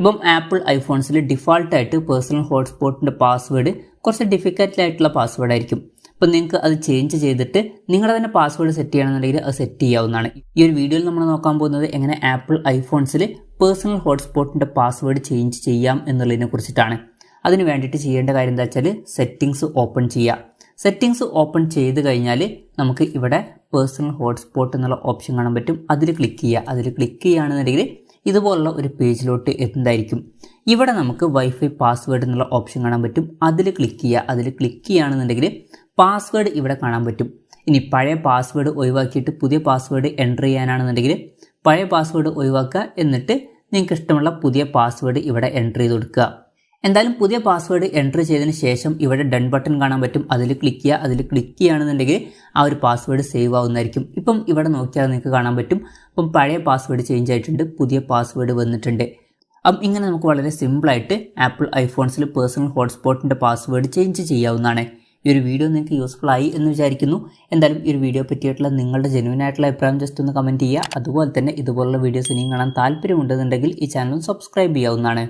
ഇപ്പം apple ഐഫോൺസിൽ ഡിഫാൾട്ടായിട്ട് personal ഹോട്ട്സ്പോട്ടിൻ്റെ password കുറച്ച് ഡിഫിക്കൽട്ടായിട്ടുള്ള password ആയിരിക്കും. അപ്പം നിങ്ങൾക്ക് അത് ചേഞ്ച് ചെയ്തിട്ട് നിങ്ങളുടെ തന്നെ പാസ്വേഡ് സെറ്റ് ചെയ്യണമെന്നുണ്ടെങ്കിൽ അത് സെറ്റ് ചെയ്യാവുന്നതാണ്. ഈ ഒരു വീഡിയോയിൽ നമ്മൾ നോക്കാൻ പോകുന്നത് എങ്ങനെ ആപ്പിൾ ഐഫോൺസിൽ പേഴ്സണൽ ഹോട്ട്സ്പോട്ടിൻ്റെ പാസ്വേഡ് ചേഞ്ച് ചെയ്യാം എന്നുള്ളതിനെ കുറിച്ചിട്ടാണ്. അതിന് വേണ്ടിയിട്ട് ചെയ്യേണ്ട കാര്യം എന്താ വെച്ചാൽ സെറ്റിങ്സ് ഓപ്പൺ ചെയ്യുക. സെറ്റിങ്സ് ഓപ്പൺ ചെയ്ത് കഴിഞ്ഞാൽ നമുക്ക് ഇവിടെ പേഴ്സണൽ ഹോട്ട്സ്പോട്ട് എന്നുള്ള ഓപ്ഷൻ കാണാൻ പറ്റും. അതിൽ ക്ലിക്ക് ചെയ്യുക. അതിൽ ക്ലിക്ക് ചെയ്യുകയാണെന്നുണ്ടെങ്കിൽ ഇതുപോലുള്ള ഒരു പേജിലോട്ട് എത്തുന്നതായിരിക്കും. ഇവിടെ നമുക്ക് വൈഫൈ പാസ്വേഡ് എന്നുള്ള ഓപ്ഷൻ കാണാൻ പറ്റും. അതിൽ ക്ലിക്ക് ചെയ്യുക. അതിൽ ക്ലിക്ക് ചെയ്യുകയാണെന്നുണ്ടെങ്കിൽ പാസ്വേഡ് ഇവിടെ കാണാൻ പറ്റും. ഇനി പഴയ പാസ്വേഡ് ഒഴിവാക്കിയിട്ട് പുതിയ പാസ്വേഡ് എൻ്റർ ചെയ്യാനാണെന്നുണ്ടെങ്കിൽ പഴയ പാസ്വേഡ് ഒഴിവാക്കുക, എന്നിട്ട് നിങ്ങൾക്ക് ഇഷ്ടമുള്ള പുതിയ പാസ്വേഡ് ഇവിടെ എൻ്റർ ചെയ്ത് കൊടുക്കുക. എന്തായാലും പുതിയ പാസ്വേഡ് എൻ്റർ ചെയ്തതിന് ശേഷം ഇവിടെ ഡൺ ബട്ടൺ കാണാൻ പറ്റും. അതിൽ ക്ലിക്ക് ചെയ്യുക. അതിൽ ക്ലിക്ക് ചെയ്യുകയാണെന്നുണ്ടെങ്കിൽ ആ ഒരു പാസ്വേഡ് സേവ് ആവുന്നതായിരിക്കും. ഇപ്പം ഇവിടെ നോക്കിയാൽ നിങ്ങൾക്ക് കാണാൻ പറ്റും. അപ്പം പഴയ പാസ്വേഡ് ചേഞ്ച് ആയിട്ടുണ്ട്, പുതിയ പാസ്വേഡ് വന്നിട്ടുണ്ട്. അപ്പം ഇങ്ങനെ നമുക്ക് വളരെ സിമ്പിളായിട്ട് ആപ്പിൾ ഐഫോൺസിൽ പേഴ്സണൽ ഹോട്ട്സ്പോട്ടിൻ്റെ പാസ്വേഡ് ചേഞ്ച് ചെയ്യാവുന്നതാണ്. ഈ ഒരു വീഡിയോ നിങ്ങൾക്ക് യൂസ്ഫുൾ ആയി എന്ന് വിചാരിക്കുന്നു. എന്തായാലും ഈ ഒരു വീഡിയോ പറ്റിയിട്ടുള്ള നിങ്ങളുടെ ജെന്യുവൻ ആയിട്ടുള്ള അഭിപ്രായം ജസ്റ്റ് ഒന്ന് കമൻറ്റ് ചെയ്യുക. അതുപോലെ തന്നെ ഇതുപോലുള്ള വീഡിയോസ് ഇനിയും കാണാൻ താല്പര്യമുണ്ടെന്നുണ്ടെങ്കിൽ ഈ ചാനൽ സബ്സ്ക്രൈബ് ചെയ്യാവുന്നതാണ്.